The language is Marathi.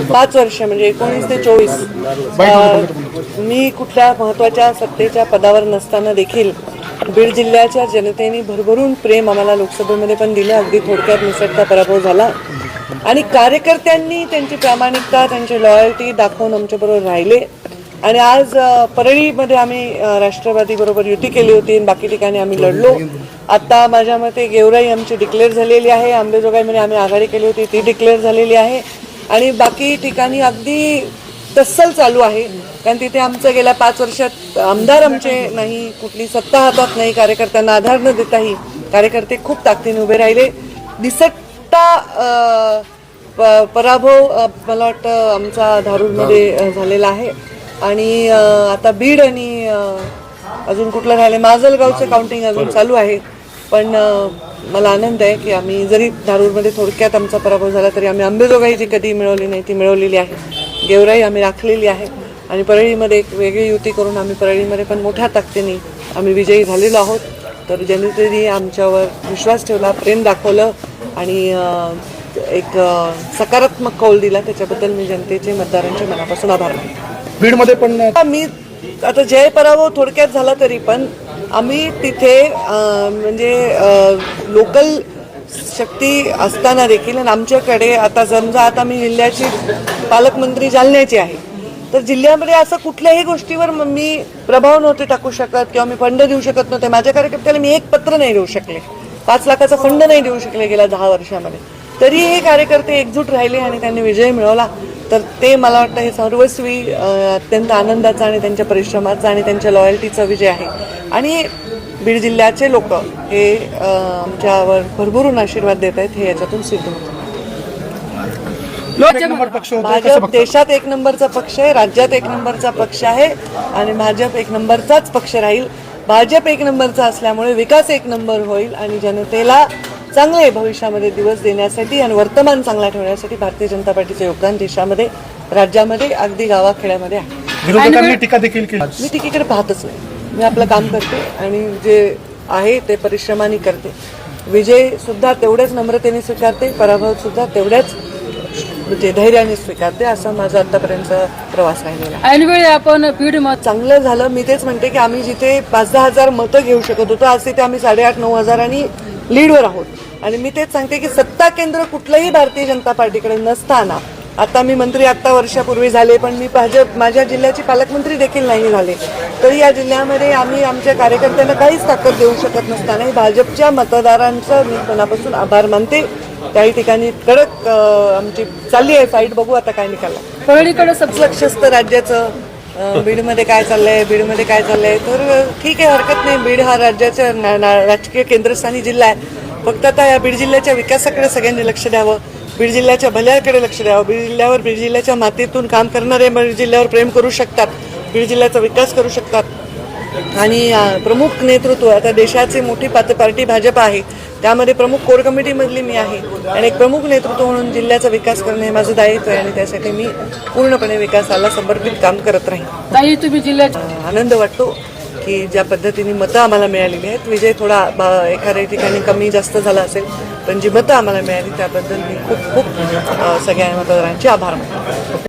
5 वर्ष म्हणजे 19 ते 24 मी कुठल्या महत्त्वाच्या सत्तेच्या पदावर नसताना देखील बीड जिल्ह्याच्या जनतेने भरभरून प्रेम आम्हाला लोकसभेमध्ये पण दिलं. अगदी थोडक्यात निसटता पराभव झाला आणि कार्यकर्त्यांनी त्यांची प्रामाणिकता त्यांची लॉयल्टी दाखवून आमच्याबरोबर राहिले. आणि आज परळीमध्ये आम्ही राष्ट्रवादी बरोबर युती केली होती आणि बाकी ठिकाणी आम्ही लढलो. आता माझ्या मते गेवराई आमची डिक्लेअर झालेली आहे. अंबेजोगाईमध्ये आम्ही आघाडी केली होती ती डिक्लेअर झालेली आहे आणि बाकी ठिकाणी अगदी तस्सल चालू आहे. कारण तिथे आमचं गेल्या 5 वर्षात आमदार आमचे नाही, कुठली सत्ता हातात नाही, कार्यकर्त्यांना आधार न देताही कार्यकर्ते खूप ताकदीने उभे राहिले. दिसट्टा पराभव मला वाटतं आमचा धारूरमध्ये झालेला आहे आणि आता बीड आणि अजून कुठलं राहिले माजलगावचं काउंटिंग अजून चालू आहे. पण मला आनंद आहे की आम्ही जरी धारूरमध्ये थोडक्यात आमचा पराभव झाला तरी आम्ही अंबेजोगाई जी कधी मिळवली नाही ती मिळवलेली आहे. गेवराई आम्ही राखलेली आहे आणि परळीमध्ये एक वेगळी युती करून आम्ही परळीमध्ये पण मोठ्या ताकदीने आम्ही विजयी झालेलो आहोत. तर जनतेने आमच्यावर विश्वास ठेवला, प्रेम दाखवलं आणि एक सकारात्मक कौल दिला. त्याच्याबद्दल मी जनतेचे मतदारांचे मनापासून आभार मानतो. बीडमध्ये पण मी आता जय पराभव थोडक्यात झाला तरी पण आम्ही तिथे म्हणजे लोकल शक्ती असताना देखील आणि आमच्याकडे आता समजा आता मी जिल्ह्याची पालकमंत्री जालन्याची आहे तर जिल्ह्यामध्ये असं कुठल्याही गोष्टीवर मी प्रभाव नव्हते टाकू शकत किंवा मी फंड देऊ शकत नव्हते. माझ्या कार्यकर्त्याला मी एक पत्र नाही देऊ शकले, 5 लाखाचा फंड नाही देऊ शकले गेल्या 10 वर्षामध्ये. तरी हे कार्यकर्ते एकजूट राहिले आणि त्यांनी विजय मिळवला. तर ते मला वाटतं हे सर्वस्वी अत्यंत आनंदाचा आणि त्यांच्या परिश्रमाचा आणि त्यांच्या लॉयल्टीचा विजय आहे. आणि बीड जिल्ह्याचे लोक हे आमच्यावर भरभरून आशीर्वाद देत आहेत हे याच्यातून सिद्ध होतं. भाजप देशात 1 नंबरचा पक्ष आहे, राज्यात 1 नंबरचा पक्ष आहे आणि भाजप 1 नंबरचाच पक्ष राहील. भाजप 1 नंबरचा असल्यामुळे विकास 1 नंबर होईल आणि जनतेला चांगले भविष्यामध्ये दिवस देण्यासाठी आणि वर्तमान चांगला ठेवण्यासाठी भारतीय जनता पार्टीचे योगदान देशामध्ये राज्यामध्ये अगदी गावाखेड्यामध्ये आहे. विरोधकांनी टीका देखील केली. मी टीकेकडे पाहतच नाही. मी आपलं काम करते आणि जे आहे ते परिश्रमाने करते. विजय सुद्धा तेवढ्याच नम्रतेने स्वीकारते, पराभव सुद्धा तेवढ्याच म्हणजे धैर्याने स्वीकारते. असा माझा आतापर्यंतचा प्रवास राहिलेला आहे. ऐनवेळी आपण बीड चांगलं झालं. मी तेच म्हणते की आम्ही जिथे 5-10 हजार मतं घेऊ शकत होतो आज तिथे आम्ही 8,500-9 हजारांनी लीडवर आहोत. आणि मी तेच सांगते की सत्ता केंद्र कुठलंही भारतीय जनता पार्टीकडे नसताना आता मी मंत्री आत्ता वर्षापूर्वी झाले पण मी माझ्या जिल्ह्याची पालकमंत्री देखील नाही झाले तरी या जिल्ह्यामध्ये आम्ही आमच्या कार्यकर्त्यांना काहीच ताकद देऊ शकत नसताना भाजपच्या मतदारांचं मी मनापासून आभार मानते. काही ठिकाणी कडक आमची चालली आहे फाईट. बघू आता काय निकाला. परळीकडे लक्ष असतं राज्याचं बीडमध्ये काय चाललंय, बीडमध्ये काय चाललंय. तर ठीक आहे, हरकत नाही. बीड हा राज्याच्या राजकीय केंद्रस्थानी जिल्हा आहे. फक्त आता या बीड जिल्ह्याच्या विकासाकडे सगळ्यांनी लक्ष द्यावं, बीड जिल्ह्याच्या भल्याकडे लक्ष द्यावं. बीड जिल्ह्याच्या मातीतून काम करणारे बीड जिल्ह्यावर प्रेम करू शकतात, बीड जिल्ह्याचा विकास करू शकतात आणि प्रमुख नेतृत्व आता देशाची मोठी पार्टी भाजप आहे त्यामध्ये प्रमुख कोर कमिटीमधली मी आहे आणि एक प्रमुख नेतृत्व म्हणून जिल्ह्याचा विकास करणे हे माझं दायित्व आहे आणि त्यासाठी मी पूर्णपणे विकासाला समर्पित काम करत राहीन. तुम्ही जिल्ह्यात आनंद वाटतो की ज्या पद्धतीने मतं आम्हाला मिळालेली आहेत. विजय थोडा एखाद्या ठिकाणी कमी जास्त झाला असेल पण जी मतं आम्हाला मिळाली त्याबद्दल मी खूप खूप सगळ्या मतदारांचे आभार मानतो.